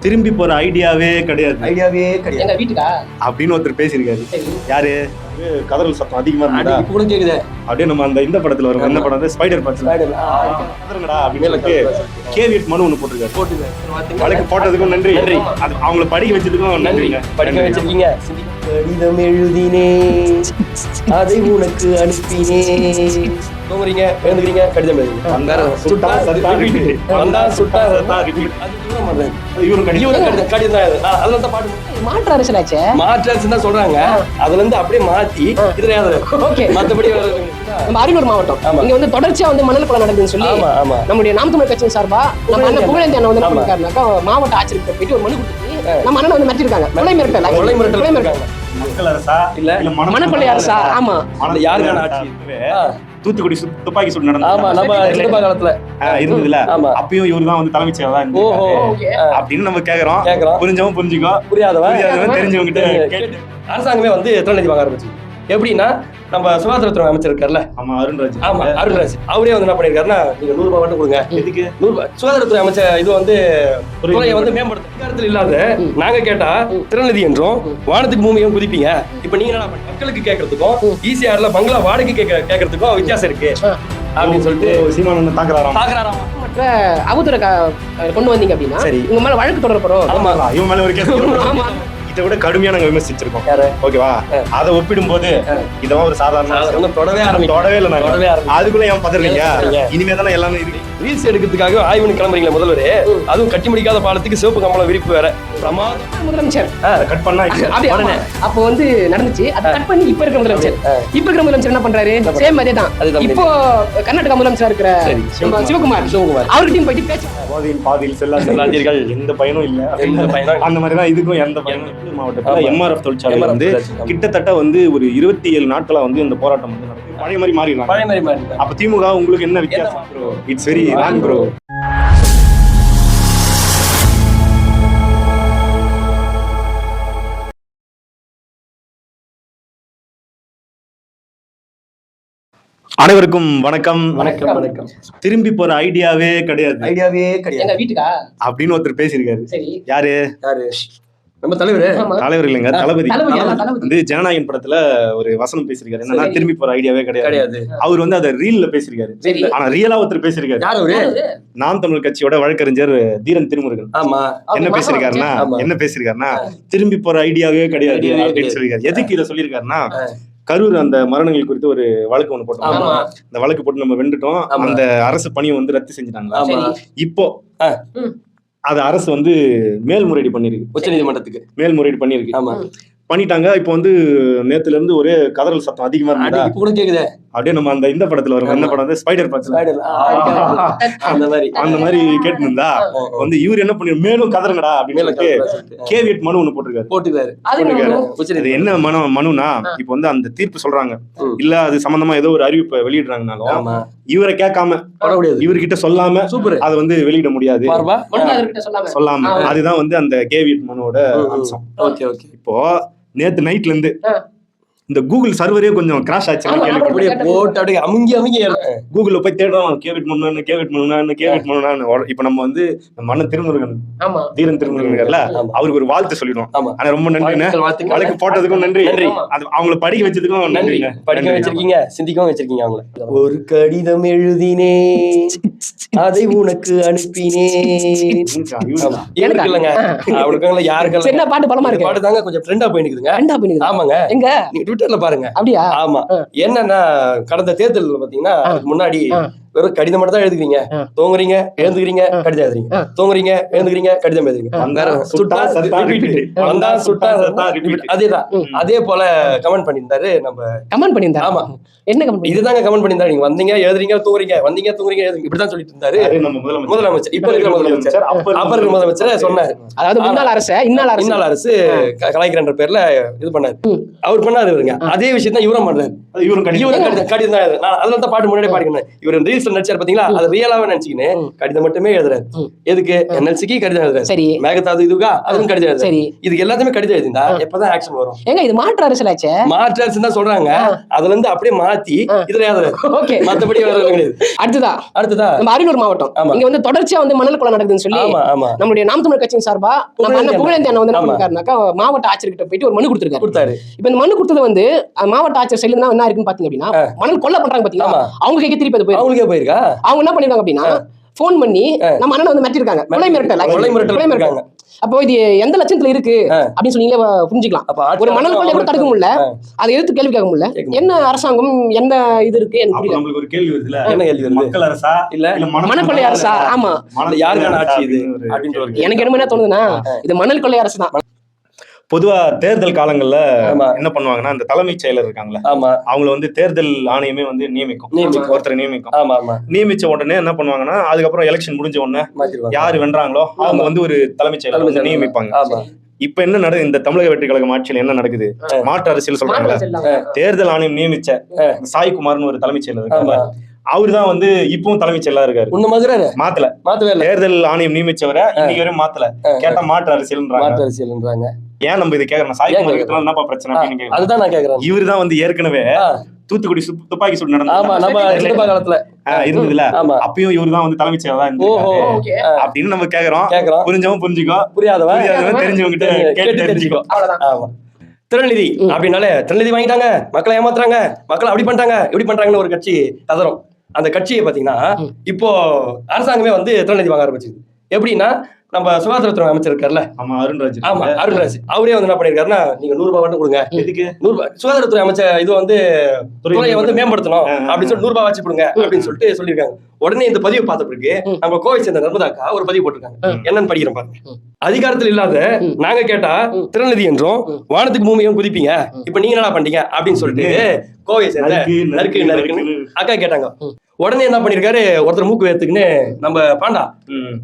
திரும்பி போற ஐடியாவே கிடையாது. எங்க வீட்டுக்கா அப்படின்னு ஒருத்தர் பேசியிருக்காரு. யாரு? கதறல் சத்தம் அதிகமா இருந்தா கூட கேக்குது. அப்படியே நம்ம அந்த இந்த படத்துல வரும், என்ன படம், ஸ்பைடர் படத்துல கதறுங்கடா அப்படின்னு கேவியட் மனு ஒண்ணு போட்டிருக்காரு. வழக்கு போட்டதுக்கும் நன்றி. அது அவங்களை படிக்க வச்சதுக்கும் நன்றிங்க. படிக்க வச்சிருக்கீங்க. கடிதம் எழுதினே, அதை உனக்கு அனுப்பினே. தூங்குறீங்க, எழுந்துக்கிறீங்க, கடிதம் எழுதுங்க. மாற்று அரசியலாச்சே, மாற்று அரசு தான் சொல்றாங்க. அதுல இருந்து அப்படியே மாத்தி இதுல மத்தபடி நம்ம அரியலூர் மாவட்டம் இங்க வந்து தொடர்ச்சியா வந்து மணல் கொலை நடக்குதுன்னு சொல்லி நம்முடைய நாம் தமிழர் கட்சியின் சார்பா நம்ம அண்ணன் புகழேந்தி அண்ணன் வந்து என்ன பண்ணிருக்காருனாக்கா, மாவட்ட ஆட்சியர்கிட்ட போயிட்டு ஒரு மனு கொடுத்து நம்ம அண்ணன் வந்து மிரட்டிருக்காங்க. கொலை மிரட்டல் மக்கள் அரசா இல்ல மணப்பள்ளி அரசா? ஆமா, யாருக்கான ஆட்சி? தூத்துக்குடி துப்பாக்கி சூடு நடந்தது காலத்துல இருந்ததுல, அப்பயும் இவருதான் வந்து தலைமைச் செயலர் அப்படின்னு நம்ம கேக்குறோம். புரிஞ்சவன் புரிஞ்சுக்கோ, புரியாதவன் தெரிஞ்சவங்க கிட்ட. அரசாங்கமே வந்து திருநெல்வேலி வாங்க ஆரம்பிச்சு. எப்படின்னா, நம்ம சுகாதாரத்துறை அமைச்சர் இருக்காருல்ல, அருண்ராஜ், அவரே வந்து என்ன பண்ணிருக்காருன்னா, நீங்க 100 ரூபாய் மட்டும் கொடுங்க. எதுக்கு 100 ரூபாய்? சுகாதாரத்துறை அமைச்சர் இது வந்து துறையை வந்து மேம்படுத்த அதிகாரத்தில் இல்லாத நாங்க கேட்டா திருநெல்வேலி என்றும் வானத்துக்கு பூமியும் குதிப்பீங்க. இப்ப நீங்க என்ன மக்களுக்கு கேட்கறதுக்கும் ஈசிஆர்ல பங்களா வாடகை கேட்கறதுக்கும் வித்தியாசம் இருக்கு அப்படின்னு சொல்லிட்டு சீமானன் தாக்குறாராம். மற்ற அவதூறை கொண்டு வந்தீங்க அப்படின்னா உங்க மேல வழக்கு தொடரப்படும். ஆமா, இவன் மேல ஒரு கேஸ் இதை விட கடுமையா நாங்க விமர்சிச்சிருக்கோம். ஓகேவா? அதை ஒப்பிடும் போது இதெல்லாம் ஒரு சாதாரண தொடவே இல்லை. அதுக்குள்ள ஏன் பதறீங்க? இனிமே தானே எல்லாமே இருக்கு. ரீல்ஸ் எடுக்கிறதுக்காக ஆய்வு கிளம்புறீங்களா முதல்வரே? அதுவும் கட்டி முடிக்காத பாலத்துக்கு சிவப்பு கம்பளம் விரிப்பு வேற. முதலமைச்சர் கட் பண்ணா அப்போ வந்து நடந்துச்சு. அதை கட் பண்ணி இப்ப இருக்கிற முதலமைச்சர் என்ன பண்றாரு? சேம் அதே தான். இப்போ கர்நாடகா முதலமைச்சரா இருக்கிற சிவகுமார் அவர்கிட்டயும் போயிட்டு பேச்சு பாதியில் செல்லாதீர்கள், எந்த பயனும் இல்ல. அந்த மாதிரிதான் இதுக்கும் எந்த பயனும். மாவட்டத்தில் எம்ஆர்எஃப் தொழிற்சாலை வந்து கிட்டத்தட்ட வந்து ஒரு 27 நாட்களா வந்து இந்த போராட்டம் வந்து நடக்குது. பழைய மாதிரி மாறிடுறாங்க. அப்ப திமுக உங்களுக்கு என்ன வித்தியாசம்? It's very wrong bro. அனைவருக்கும் வணக்கம். வணக்கம். திரும்பி போற ஐடியாவே கிடையாது. எங்க வீட்டுக்கா அப்படின்னு ஒருத்தர் பேசியிருக்காரு. யாரு? நம்ம தலைவர் இல்லைங்க, தளபதி வந்து ஜனநாயகன் படத்துல ஒரு வசனம் பேசிருக்காரு. என்னன்னா, திரும்பி போற ஐடியாவே கிடையாது. அவர் வந்து அதை ரீல்ல பேசிருக்காரு. ஆனா ரியலா ஒருத்தர் பேசிருக்காரு. நாம் தமிழ் கட்சியோட வழக்கறிஞர் தீரன் திருமுருகன் என்ன பேசிருக்காருன்னா திரும்பி போற ஐடியாவே கிடையாது அப்படின்னு சொல்லிருக்காரு. எதுக்கு இதை சொல்லியிருக்காருன்னா, கரூர் அந்த மரணங்கள் குறித்து ஒரு வழக்கு ஒண்ணு போட்டோம். அந்த வழக்கு போட்டு நம்ம வெண்டுட்டோம். அந்த அரசு பணியை வந்து ரத்து செஞ்சுட்டாங்க. இப்போ அது அரசு வந்து மேல்முறையீடு பண்ணிருக்கு, உச்சநீதிமன்றத்துக்கு மேல்முறையீடு பண்ணிருக்கு. பண்ணிட்டாங்க. இப்போ வந்து நேத்துல இருந்து ஒரே கதறல் சத்தம் அதிகமா இருந்தா கூட கேக்குது. அப்படியே நம்ம அந்த இந்த படத்துல வரும், என்ன படம், ஸ்பைடர் படத்துல அந்த மாதிரி கேட்டு இருந்தா வந்து இவர் என்ன பண்ணி மேலும் கதறுங்கடா அப்படின்னு சொல்லிட்டு கேவியட் மனு ஒண்ணு போட்டிருக்காரு. என்ன மனுனா, இப்ப வந்து அந்த தீர்ப்பு சொல்றாங்க இல்ல அது சம்பந்தமா ஏதோ ஒரு அறிவிப்பை வெளியிடுறாங்கனாலும் இவரை கேட்காம இவர்கிட்ட சொல்லாம அதை வந்து வெளியிட முடியாது. சொல்லாம அதுதான் வந்து அந்த கேவியட் மனுவோட அம்சம். இப்போ நேத்து நைட்ல இருந்து இந்த கூகுள் சர்வரே கொஞ்சம் கிராஷ் ஆச்சு. கூகுள்ல போய் தேடுறோம் கேவிட் மனுனான்னு. இப்ப நம்ம வந்து நம்ம அண்ணன் திருமுருகன், தீரன் திருமுருகன், அவருக்கு ஒரு வாழ்த்து சொல்லிடுவோம். ஆனா ரொம்ப நன்றிங்க, வழக்கு போட்டதுக்கும் நன்றி. அவங்களை படிக்க வச்சதுக்கும் நன்றி. படிக்க வச்சிருக்கீங்க, சிந்திக்கவும் வச்சிருக்கீங்க. அவங்கள ஒரு கடிதம் எழுதினே, அதை உனக்கு அனுப்பினே. யாருக்கு என்ன பாட்டு பலமா இருக்கு? பாட்டு தாங்க கொஞ்சம் ட்ரெண்டா போயிடுதுங்க. ஆமாங்க, எங்க ட்விட்டர்ல பாருங்க. அப்படியா? ஆமா. என்னன்னா, கடந்த தேர்தல் பாத்தீங்கன்னா முன்னாடி வெறும் கடிதம் மட்டும் தான் எழுதுறீங்க. தூங்குறீங்க, எழுந்துக்கிறீங்க, கடிதம் எழுதுறீங்க. தூங்குறீங்க, எழுந்துக்கிறீங்க, கடிதம் எழுதுறீங்க. அதேதான். அதே போல கமெண்ட் பண்ணியிருந்தாரு. ஆமா, என்ன கமெண்ட்? இதுதாங்க கமெண்ட் பண்ணியிருந்தாரு. நீங்க வந்தீங்க, எழுதுறீங்க, தூங்குறீங்க, வந்தீங்க, தூங்குறீங்க, இப்படிதான் சொல்லிட்டு இருந்தாரு முதலமைச்சர். இப்ப இருக்கிற முதலமைச்சர், அப்ப இருக்கிற முதலமைச்சர் சொன்னாரு. அதாவது இன்னால அரசு கலாய்க்கிற பேர்ல இது பண்ணாரு. அவர் பண்ணாரு. அதே விஷயம் தான் இவரும் பண்றாரு. இவரும் கடிதம் தான். அதனால தான் பாட்டு முன்னாடி பாடிக்கணும். இவர் ரீல்ஸ் ரீல்ஸ்ல நடிச்சாரு பாத்தீங்களா, அது ரியலாவே நினைச்சுக்கின்னு கடிதம் மட்டுமே எழுதுறாரு. எதுக்கு? NLC-க்கு கடிதம் எழுதுறாரு. சரி, மேகதாது இதுக்கா அதுவும் கடிதம் எழுதுறாரு. சரி, இதுக்கு எல்லாத்தையுமே கடிதம் எழுதிருந்தா எப்பதான் ஆக்ஷன் வரும்? ஏங்க இது மாற்று அரசியலாச்சே. மாற்று அரசு தான் சொல்றாங்க, அதுல இருந்து அப்படியே மாத்தி இதுல எழுதுறாரு. ஓகே, மத்தபடி வேற எதுவும் கிடையாது. அடுத்ததா நம்ம அரியலூர் மாவட்டம் இங்க வந்து தொடர்ச்சியா வந்து மணல் கொலை நடக்குதுன்னு சொல்லி நம்மளுடைய நாம் தமிழர் கட்சியின் சார்பா நம்ம அண்ணன் புகழேந்தி அண்ணன் வந்து என்ன பண்ணிருக்காருனாக்கா மாவட்ட ஆட்சியர்கிட்ட போயிட்டு ஒரு மனு கொடுத்தாரு. இப்ப இந்த மனு கொடுத்தது வந்து மாவட்ட ஆட்சியர் சைடுல என்ன இருக்குன்னு பாத்தீங்க அப்படின்னா, மணல் கொலை பண்றாங்க பாத்தீங்களா, அவங்க கைக்கு திருப்பி அது போயிருக்கா. அவங்க என்ன பண்ணிருக்காங்க அப்படின்னா, போன் பண்ணி நம்ம அண்ணனை வந்து மிரட்டிருக்காங்க. கொலை மிரட்டல். அப்போ இது எந்த லட்சத்துல இருக்கு அப்படின்னு சொல்லி புரிஞ்சுக்கலாம். ஒரு மணல் கொள்ளையை கூட தடுக்க முடியல, அதை எதிர்த்து கேள்வி கேட்க முடியல. என்ன அரசாங்கம் என்ன இது இருக்கு எனக்கு புரியல. நம்மளுக்கு ஒரு கேள்வி வருதுல, என்ன கேள்வி வருது? மக்கள் அரசா இல்ல மணல் கொள்ளை அரசா? ஆமா, யாருக்கான ஆட்சி இது அப்படின்றது எனக்கு என்ன தோணுதுன்னா, இது மணல் கொள்ளை அரசு தான். பொதுவா தேர்தல் காலங்கள்ல என்ன பண்ணுவாங்கன்னா, அந்த தலைமைச் செயலர் இருக்காங்களா, அவங்கள வந்து தேர்தல் ஆணையமே வந்து நியமிக்கும். ஒருத்தர் நியமிச்ச உடனே என்ன பண்ணுவாங்கன்னா, அதுக்கப்புறம் எலெக்ஷன் முடிஞ்ச உடனே யாரு வென்றாங்களோ அவங்க வந்து ஒரு தலைமைச் செயலர் நியமிப்பாங்க. இப்ப என்ன நடக்குது, இந்த தமிழக வெற்றி கழகம் ஆட்சியில் என்ன நடக்குது, மாற்று அரசியல் சொல்றாங்களா. தேர்தல் ஆணையம் நியமிச்ச சாய்குமார்னு ஒரு தலைமைச் செயலர் இருக்காங்க, அவருதான் வந்து இப்பவும் தலைமைச் செயலா இருக்காரு. மாத்தல தேர்தல் ஆணையம் நியமிச்சவரை இன்னைக்கு வரையும் மாத்தல. கேட்டா மாற்று அரசியல்ன்றாங்க. ஏன் நம்ம இதை கேக்குறோம்? சாய்குமார் என்னப்பா பிரச்சனை அப்படின்னு அதுதான் நான் கேக்குறேன். இவருதான் வந்து ஏற்கனவே தூத்துக்குடி துப்பாக்கி சூடு நடந்ததுல இருந்ததுல, அப்பயும் இவருதான் வந்து தலைமைச் செயலா அப்படின்னு நம்ம கேக்குறோம். புரிஞ்சவங்க புரிஞ்சுக்கோ, புரியாதவங்க தெரிஞ்சவங்க கேட்டு தெரிஞ்சுக்கோ. திருநெல்வேலி அப்படின்னாலே திருநெல்வேலி வாங்கிட்டாங்க, மக்களை ஏமாத்துறாங்க, மக்களை அப்படி பண்றாங்க இப்படி பண்றாங்கன்னு ஒரு கட்சி கதறும். அந்த கட்சியை பாத்தீங்கன்னா இப்போ அரசாங்கமே வந்து திருநெல்வேலி வாங்க ஆரம்பிச்சுது. எப்படின்னா, நம்ம சுகாதாரத்துறை அமைச்சர் இருக்காருல்ல, அருண்ராஜ், அவரே வந்து என்ன பண்ணிருக்காருன்னா, நீங்க 100 ரூபாய் மட்டும் கொடுங்க. எதுக்கு 100 ரூபாய்? சுகாதாரத்துறை அமைச்சர் இது வந்து துறையை வந்து மேம்படுத்தணும் அப்படின்னு சொல்லி 100 ரூபாய் வச்சு கொடுங்க அப்படின்னு சொல்லிட்டு சொல்லியிருக்காங்க. உடனே இந்த பதிவு பார்த்த பிறகு நம்ம கோவை சேர்ந்த நர்மதாக்கா ஒரு பதிவு போட்டிருக்காங்க. என்னன்னு படிக்கிறோம் பாருங்க. அதிகாரத்தில் இல்லாத நாங்க கேட்டா திருநெல்வேலி என்றும் வானத்துக்கு பூமியும் குதிப்பீங்க, இப்ப நீங்க என்ன பண்றீங்க அப்படின்னு சொல்லிட்டு கோவை சேர்ந்த நறுக்குன்னு அக்கா கேட்டாங்க. உடனே என்ன பண்ணிருக்காரு, ஒருத்தர் மூக்கு வேத்துக்குன்னு நம்ம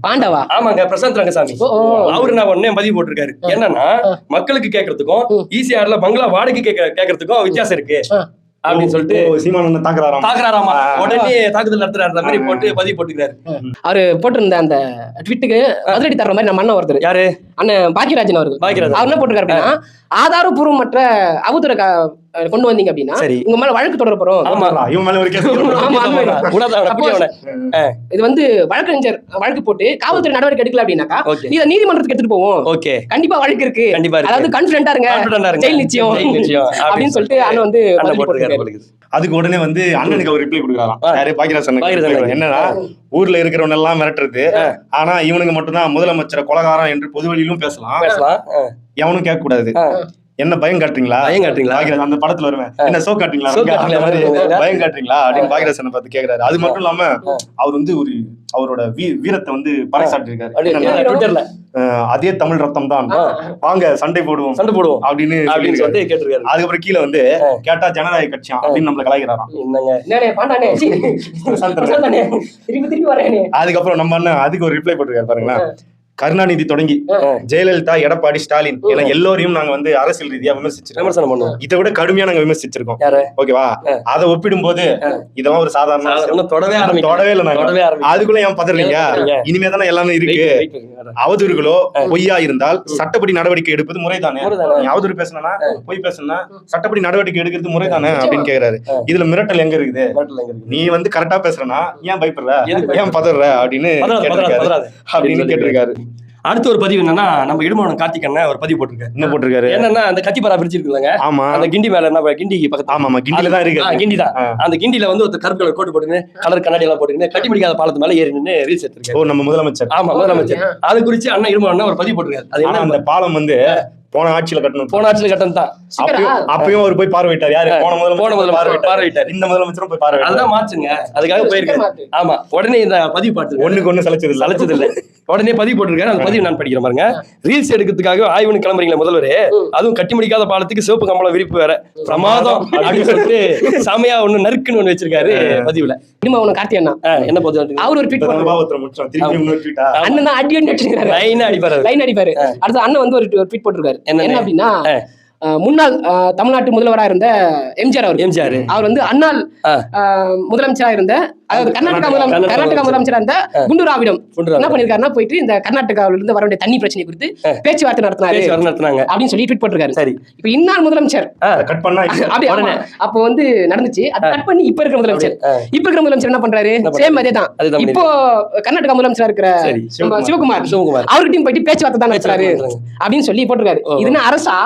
பாண்டாவா, ஆமாங்க, பிரசாந்த் ரங்கசாமி, அவரு நான் உடனே பதிவு போட்டிருக்காரு. என்னன்னா, மக்களுக்கு கேட்கறதுக்கும் ஈசிஆர்ல பங்களா வாடகை கேட்கறதுக்கும் வித்தியாசம் இருக்கு அப்படின்னு சொல்லிட்டு சீமானன் தாக்குறாராமா. உடனே தாக்குதல் நடத்துறாரு மாதிரி போட்டு பதிவு போட்டுக்கிறாரு. அவரு போட்டிருந்த அந்த ட்விட்டுக்கு பதிலடி தர்ற மாதிரி நம்ம அண்ணன் ஒருத்தர், யாரு அண்ணன் பாக்கியராஜன் அவர்கள், அவர் என்ன போட்டிருக்காரு அப்படின்னா, ஆதாரபூர்வமற்ற அவதூற கொண்டு வந்தீங்க அப்படின்னா உங்க மேல வழக்கு தொடர போறோம். இது வந்து வழக்கறிஞர் வழக்கு போட்டு காவல்துறை நடவடிக்கை எடுக்கல அப்படின்னாக்கா இத நீதிமன்றத்துக்கு எடுத்துட்டு போவோம், கண்டிப்பா வழக்கு இருக்கு, அதாவது கான்ஃபிடென்ட்டா இருங்க, ஜெயில் நிச்சயம் அப்படின்னு சொல்லிட்டு அண்ணன் வந்து அதுக்கு உடனே வந்து அண்ணனுக்கு அவர் ரிப்ளை கொடுக்குறாராம். யாரு? பாக்கியராஜன். என்னன்னா, ஊர்ல இருக்கிறவங்க எல்லாம் மிரட்டுறது, ஆனா இவனுக்கு மட்டும்தான் முதலமைச்சரை கொலகாரம் என்று பொதுவெளியிலும் பேசலாம், எவனும் கேட்க கூடாது. என்ன பயம் காட்டுறீங்களா? அந்த படத்துல வருவேன், என்ன சோ காட்டுறீங்களா, பயம் காட்டுறீங்களா அப்படின்னு பாக்கியராஜனை பார்த்து கேக்குறாரு. அது மட்டும் இல்லாம அவர் வந்து ஒரு அவரோட வீரத்தை வந்து பறைசாட்டிருக்காரு. அதே தமிழ் ரத்தம் தான், வாங்க சண்டை போடுவோம் அப்படின்னு கேட்டிருக்காரு. அதுக்கப்புறம் கீழே வந்து கேட்டா ஜனநாயக கட்சி அப்படின்னு நம்மள கலாய்க்கிறாராம். அதுக்கப்புறம் நம்ம அண்ணன் அதுக்கு ஒரு ரிப்ளை போட்டிருக்காரு பாருங்களேன். கருணாநிதி தொடங்கி ஜெயலலிதா, எடப்பாடி, ஸ்டாலின் என எல்லோரையும் நாங்க வந்து அரசியல் ரீதியா விமர்சனம் பண்ணுவோம். இதை விட கடுமையா நாங்க விமர்சிச்சிருக்கோம். ஓகேவா? அதை ஒப்பிடும் போது இதெல்லாம் ஒரு சாதாரண தொடவே இல்லை. அதுக்குள்ள ஏன் பதறீங்க? இனிமே தானே எல்லாமே இருக்கு. அவதூறுகளோ பொய்யா இருந்தால் சட்டப்படி நடவடிக்கை எடுப்பது முறைதானே. அவதூறு பேசணும்னா, பொய் பேசணும்னா சட்டப்படி நடவடிக்கை எடுக்கிறது முறைதானே அப்படின்னு கேக்குறாரு. இதுல மிரட்டல் எங்க இருக்குது? நீ வந்து கரெக்டா பேசுறனா ஏன் பயப்படுற, ஏன் பதற அப்படின்னு கேட்டிருக்காரு. அடுத்த ஒரு பதிவு என்னன்னா, நம்ம இடுமோன கார்த்திக் அண்ணன் ஒரு பதிவு போட்டிருக்காரு. என்ன போட்டிருக்காரு? என்னன்னா, அந்த கத்திப்பாரா பிரிட்ஜ் இருக்குல்லங்க, ஆமா, அந்த கிண்டி மேல என்ன, கிண்டி பக்கத்துல, ஆமா கிண்டில தான் இருக்கு, கிண்டி தான். அந்த கிண்டில வந்து ஒரு கருப்பு கலர் கோட் போட்டுன்னு கலர் கண்ணாடி எல்லாம் போட்டுன்னு கட்டி பிடிக்காத பாலத்து மேல ஏறி நின்று ரீல்ஸ் எடுத்திருக்காரு. நம்ம முதலமைச்சர், ஆமா முதலமைச்சர். அது குறிச்சு அண்ணன் இடுமோ அண்ணன் ஒரு பதிவு போட்டிருக்காரு. அது என்ன, அந்த பாலம் வந்து போன ஆட்சியில கட்டணும் தான். அப்பயும் அவர் போய் பார்வையிட்டார். யாரு? போன முதல்ல பார்வையிட்டார். இந்த முதலமைச்சரும் போய் பார்வையிட்டார். அதான் மாற்றுங்க, அதுக்காக போயிருக்காரு. ஆமா, உடனே இந்த பதிவு பாட்டு ஒண்ணுக்கு ஒண்ணு சலைச்சது இல்ல. உடனே பதிவு போட்டிருக்காரு. அந்த பதிவு நான் படிக்கிறேன் பாருங்க. ரீல்ஸ் எடுக்கிறதுக்காக ஆய்வுன்னு கிளம்புறீங்களா முதல்வரே, அதுவும் கட்டி முடிக்காத பாலத்துக்கு சிவப்பு கம்பளம் விரிப்பு வேற பிரமாதம் அப்படின்னு சொல்லிட்டு சாமியா ஒண்ணு நறுக்குன்னு ஒண்ணு வச்சிருக்காரு பதிவுல. கார்த்தி அண்ணா என்ன பதிவு? அவர் ஒரு ட்வீட் அண்ணன் அடி லைன் அடிப்பாரு. அடுத்து அண்ணன் வந்து ஒரு ட்வீட் போட்டிருக்காரு. என்ன அப்படின்னா, முன்னாள் தமிழ்நாட்டு முதல்வராக இருந்த எம்ஜிஆர் அவர் வந்து அன்னாள் முதலமைச்சராக இருந்த, அதாவது கர்நாடகா முதலமைச்சராக இருந்த குண்டுராவிடம் என்ன பண்ணிருக்காருன்னா, போயிட்டு இந்த கர்நாடகாவில இருந்து வர வேண்டிய தண்ணி பிரச்சனை குறித்து பேச்சுவார்த்தை நடத்தினாரு அப்படின்னு சொல்லி ட்வீட் போட்டிருக்காரு. சரி, இப்ப இன்னாள் முதலமைச்சர் கட் பண்ணா அப்போ வந்து நடந்துச்சு, அது கட் பண்ணி இப்ப இருக்கிற முதலமைச்சர் என்ன பண்றாரு, சேம் அதே தான். இப்போ கர்நாடகா முதலமைச்சரா இருக்கிற சிவகுமார் அவர்கிட்டயும் போயிட்டு பேச்சுவார்த்தை தான் நடத்துறாரு அப்படின்னு சொல்லி போட்டிருக்காரு. இதுனா அரசா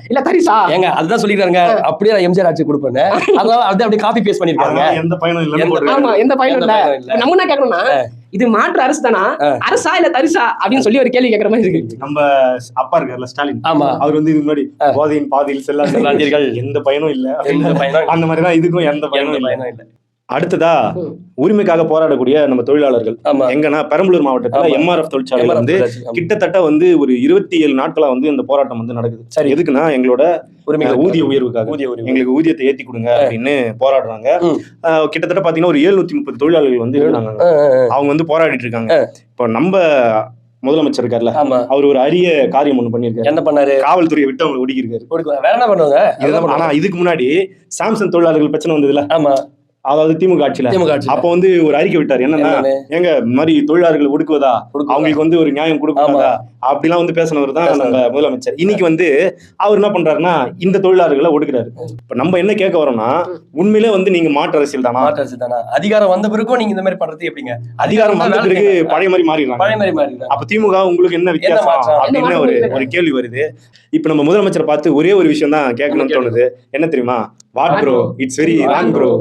இல்ல தரிசா? ஏங்க அதுதான் சொல்லிருக்காங்க, அப்படியே எம்ஜிஆர் ஆட்சி கொடுப்பேன்னு. அதனால அது அப்படியே காப்பி பேஸ்ட் பண்ணிருக்காங்க. எந்த பயனும் இல்ல. ஆமா, எந்த பயனும் இல்ல. நம்ம என்ன கேட்கணும்னா, இது மாற்று அரசு தானா, அரசா இல்ல தரிசா அப்படின்னு சொல்லி ஒரு கேள்வி கேட்கற மாதிரி இருக்கு. நம்ம அப்பா இருக்கார்ல ஸ்டாலின், அவர் வந்து இதுக்கு முன்னாடி போதையின் பாதையில் செல்லாதீர்கள், எந்த பயனும் இல்ல, அந்த மாதிரிதான் இதுக்கும் எந்த பயனும் இல்ல. அடுத்ததா உரிமைக்காக போராடக்கூடிய நம்ம தொழிலாளர்கள் எங்கன்னா பெரம்பலூர் மாவட்டத்துல எம்ஆர்எஃப் தொழிற்சாலையில வந்து கிட்டத்தட்ட வந்து ஒரு 27 நாட்களா வந்து இந்த போராட்டம் வந்து நடக்குது. சரி, எதுக்குன்னா எங்களோட ஊதிய உயர்வுக்காக, எங்களுக்கு ஊதியத்தை ஏத்தி கொடுங்க அப்படின்னு போராடுறாங்க. கிட்டத்தட்ட பாத்தீங்கன்னா ஒரு 730 தொழிலாளர்கள் வந்து இருக்காங்க, அவங்க வந்து போராடிட்டு இருக்காங்க. இப்போ நம்ம முதலமைச்சர் இருக்காருல்ல, அவர் ஒரு அரிய காரியம் ஒண்ணு பண்ணிருக்காரு. என்ன பண்ணாரு? காவல்துறையை விட்டு அவங்க ஒடுக்கிருக்காரு. வேற என்ன பண்ணுவாங்க? ஆனா இதுக்கு முன்னாடி சாம்சங் தொழிலாளர்கள் பிரச்சனை வந்ததுல, அதாவது திமுக ஆட்சியில அப்ப வந்து ஒரு அறிக்கை விட்டாரு. என்னன்னா, எங்க இந்த மாதிரி தொழிலாளர்கள் ஒடுக்குவதா, அவங்களுக்கு வந்து ஒரு நியாயம் கொடுக்குறதா அப்படிலாம் வந்து பேசினவர் தான் நம்ம முதலமைச்சர். இன்னைக்கு வந்து அவர் என்ன பண்றாருன்னா, இந்த தொழிலாளர்களை ஒடுக்குறாரு. இப்ப நம்ம என்ன கேட்க வரோம்னா, உண்மையிலே வந்து நீங்க மாற்று அரசியல் தானா? அதிகாரம் வந்த பிறகும் நீங்க இந்த மாதிரி பண்றது எப்படிங்க? அதிகாரம் வந்த பிறகு பழைய மாதிரி மாறிடுறாங்க. அப்ப திமுக உங்களுக்கு என்ன வித்தியாசம் அப்படின்னு ஒரு கேள்வி வருது. இப்ப நம்ம முதலமைச்சரை பார்த்து ஒரே ஒரு விஷயம் தான் கேட்கணும்னு தோணுது. என்ன தெரியுமா? What bro, it's very wrong bro.